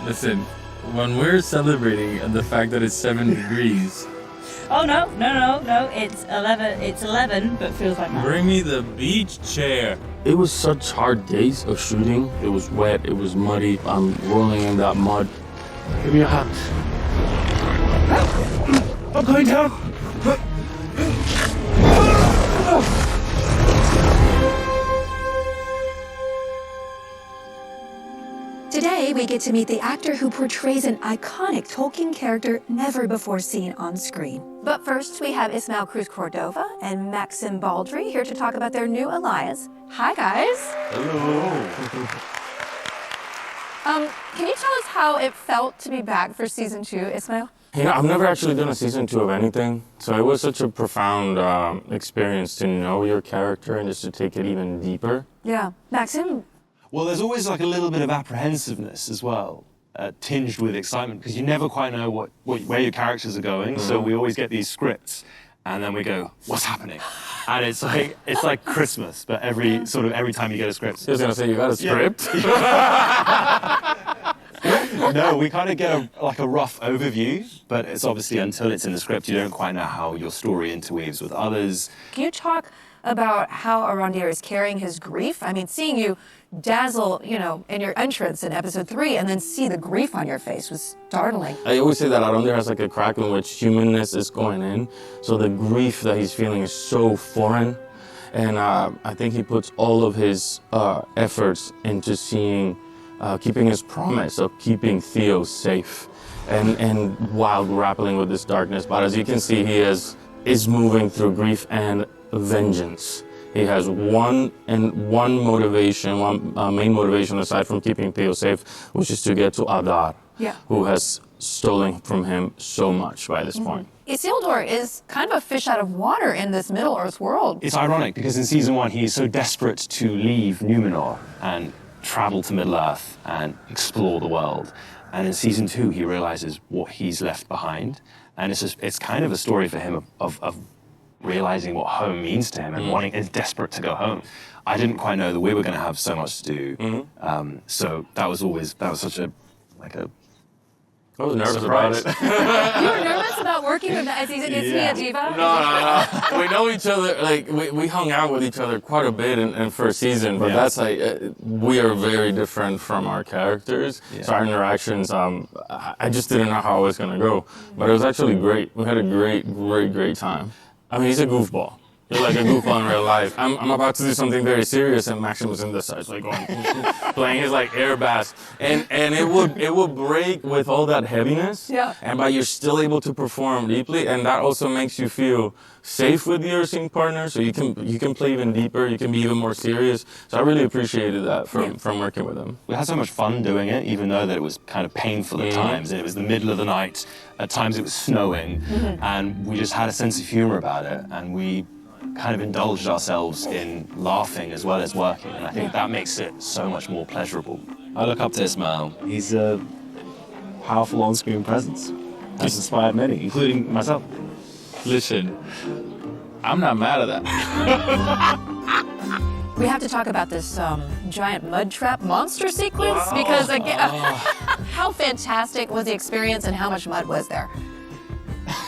Listen, when we're celebrating the fact that it's 7 degrees, Oh no. It's 11. It's 11, but feels like 9. bring me the beach chair. It was such hard days of shooting. It was wet, it was muddy. I'm rolling in that mud. Give me a hat. I'm going down. Today, we get to meet the actor who portrays an iconic Tolkien character never before seen on screen. But first, we have Ismael Cruz Cordova and Maxim Baldry here to talk about their new alliance. Hi, guys. Hello. Can you tell us how it felt to be back for season 2, Ismael? You know, I've never actually done a season 2 of anything, so it was such a profound experience to know your character and just to take it even deeper. Yeah. Maxim? Well, there's always like a little bit of apprehensiveness as well, tinged with excitement, because you never quite know where your characters are going. So we always get these scripts, and then we go, "What's happening?" And it's like Christmas, but every time you get a script. I was gonna say, you got a script? No, we kind of get a rough overview, but it's obviously until it's in the script, you don't quite know how your story interweaves with others. Can you talk about how Arondir is carrying his grief? I mean, seeing you dazzle, in your entrance in episode 3 and then see the grief on your face was startling. I always say that Arondir has like a crack in which humanness is going in, so the grief that he's feeling is so foreign, and I think he puts all of his efforts into keeping his promise of keeping Theo safe, and while grappling with this darkness. But as you can see, he is moving through grief and vengeance. He has one motivation, one main motivation aside from keeping Theo safe, which is to get to Adar, who has stolen from him so much by this point. Isildur is kind of a fish out of water in this Middle-earth world. It's ironic because in season 1 he is so desperate to leave Numenor and travel to Middle-earth and explore the world. And in season 2 he realizes what he's left behind. And it's kind of a story for him of realizing what home means to him and is desperate to go home. I didn't quite know that we were going to have so much to do. So that was such a I was nervous surprise. about it. You were nervous about working with him? Is he a diva? No. We know each other, like, we hung out with each other quite a bit in first season, but that's like, we are very different from our characters. So our interactions, I just didn't know how it was gonna go. But it was actually great. We had a great time. I mean, he's a goofball. You're like a goofball in real life. I'm about to do something very serious, and Maxim was in the side, like going, playing his like air bass, and it would break with all that heaviness. But you're still able to perform deeply, and that also makes you feel safe with your scene partner. So you can play even deeper. You can be even more serious. So I really appreciated that from working with him. We had so much fun doing it, even though that it was kind of painful at times, and it was the middle of the night. At times it was snowing, and we just had a sense of humor about it, and we kind of indulged ourselves in laughing as well as working, and I think that makes it so much more pleasurable. I look up to Ismael. He's a powerful on-screen presence. Has inspired many, including myself. Listen, I'm not mad at that. We have to talk about this giant mud trap monster sequence because, again, how fantastic was the experience and how much mud was there?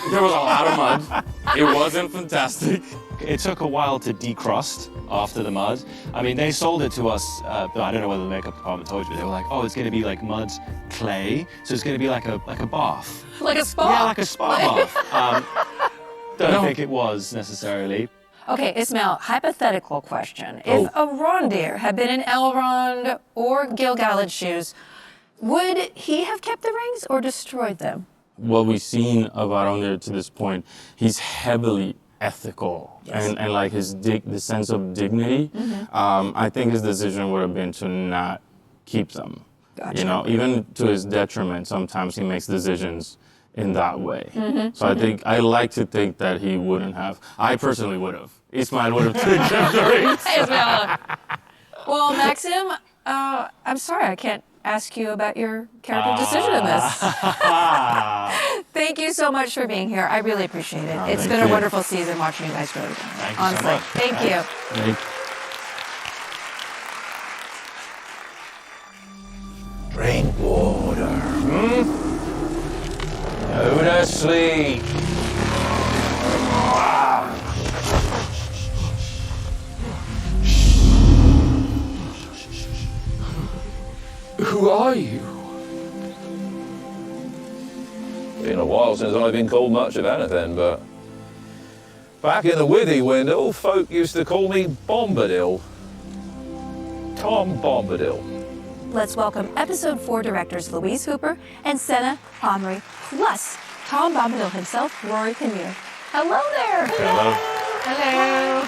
There was a lot of mud. It wasn't fantastic. It took a while to decrust after the mud. I mean, they sold it to us, but I don't know whether the makeup department told you, but they were like, oh, it's going to be like mud clay, so it's going to be like a bath. Like a spa? Yeah, like a spa bath. Don't think it was necessarily. Okay, Ismael, hypothetical question. If Arondir had been in Elrond or Gil-galad's shoes, would he have kept the rings or destroyed them? What we've seen of Arondir to this point, he's heavily ethical and like the sense of dignity. I think his decision would have been to not keep them. Gotcha. You know, even to his detriment, sometimes he makes decisions in that way. So I like to think that he wouldn't have. I personally would have. Ismael would have kept the rings. Ismael. Well, Maxim, I'm sorry I can't ask you about your character decision in this. Thank you so much for being here. I really appreciate it. It's been a wonderful season watching you guys grow. Thank you Honestly. so much. Thank you. Drink water. me! Who are you? Been a while since I've been called much of anything, but back in the Withy window, folk used to call me Bombadil. Tom Bombadil. Let's welcome episode 4 directors Louise Hooper and Senna Omri, plus Tom Bombadil himself, Rory Kinnear. Hello there. Hello.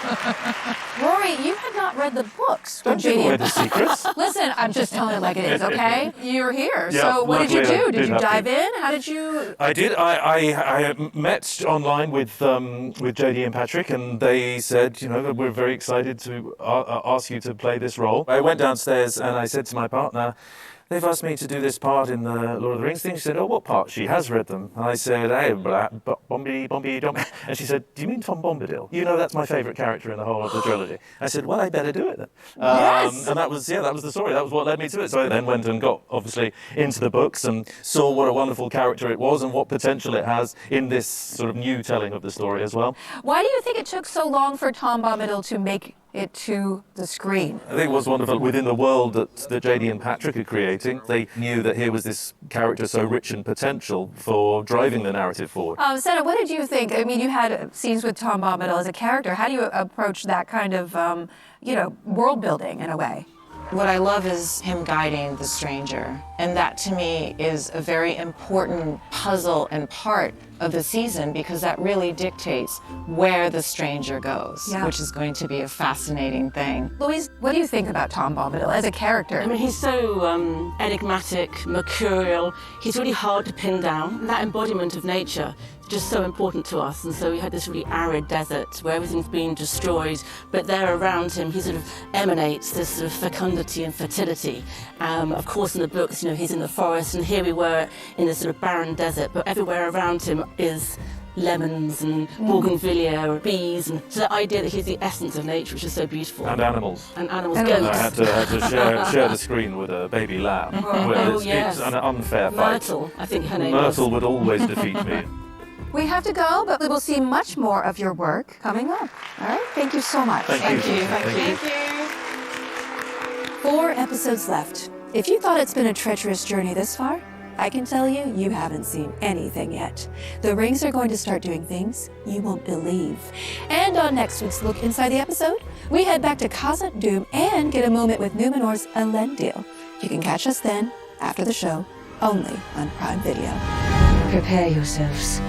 Rory, you had not read the books. Don't give away the secrets. Listen, I'm just telling it like it is, okay? You're here. Yeah, So what did you luckily I do? Did you didn't have dive to. in? How did you... I did. I met online with JD and Patrick, and they said, you know, that we're very excited to ask you to play this role. I went downstairs and I said to my partner, they've asked me to do this part in the Lord of the Rings thing. She said, oh, what part? She has read them. And I said, hey, Bombi, Dom. And she said, do you mean Tom Bombadil? You know, that's my favourite character in the whole of the trilogy. I said, well, I better do it then. Yes. And that was the story. That was what led me to it. So I then went and got, obviously, into the books and saw what a wonderful character it was and what potential it has in this sort of new telling of the story as well. Why do you think it took so long for Tom Bombadil to make it to the screen? I think it was wonderful within the world that JD and Patrick are creating. They knew that here was this character so rich in potential for driving the narrative forward. Senna, what did you think? I mean, you had scenes with Tom Bombadil as a character. How do you approach that kind of, world building in a way? What I love is him guiding the stranger, and that to me is a very important puzzle and part of the season because that really dictates where the stranger goes, Yeah. which is going to be a fascinating thing. Louise, what do you think about Tom Bombadil as a character? I mean, he's so enigmatic, mercurial. He's really hard to pin down. And that embodiment of nature is just so important to us. And so we had this really arid desert where everything's been destroyed, but there around him, he sort of emanates this sort of fecundity and fertility. Of course, in the books, you know, he's in the forest, and here we were in this sort of barren desert, but everywhere around him is lemons and bougainvillea, bees, and so the idea that he's the essence of nature, which is so beautiful. And animals. And animals, And And goats. I had to share the screen with a baby lamb. Well, it's yes. an unfair fight. Myrtle, I think her name was. Myrtle would always defeat me. We have to go, but we will see much more of your work coming up. All right? Thank you so much. Thank you. Thank you. 4 episodes left. If you thought it's been a treacherous journey this far, I can tell you, you haven't seen anything yet. The rings are going to start doing things you won't believe. And on next week's Look Inside the Episode, we head back to Khazad Dûm and get a moment with Numenor's Elendil. You can catch us then, after the show, only on Prime Video. Prepare yourselves.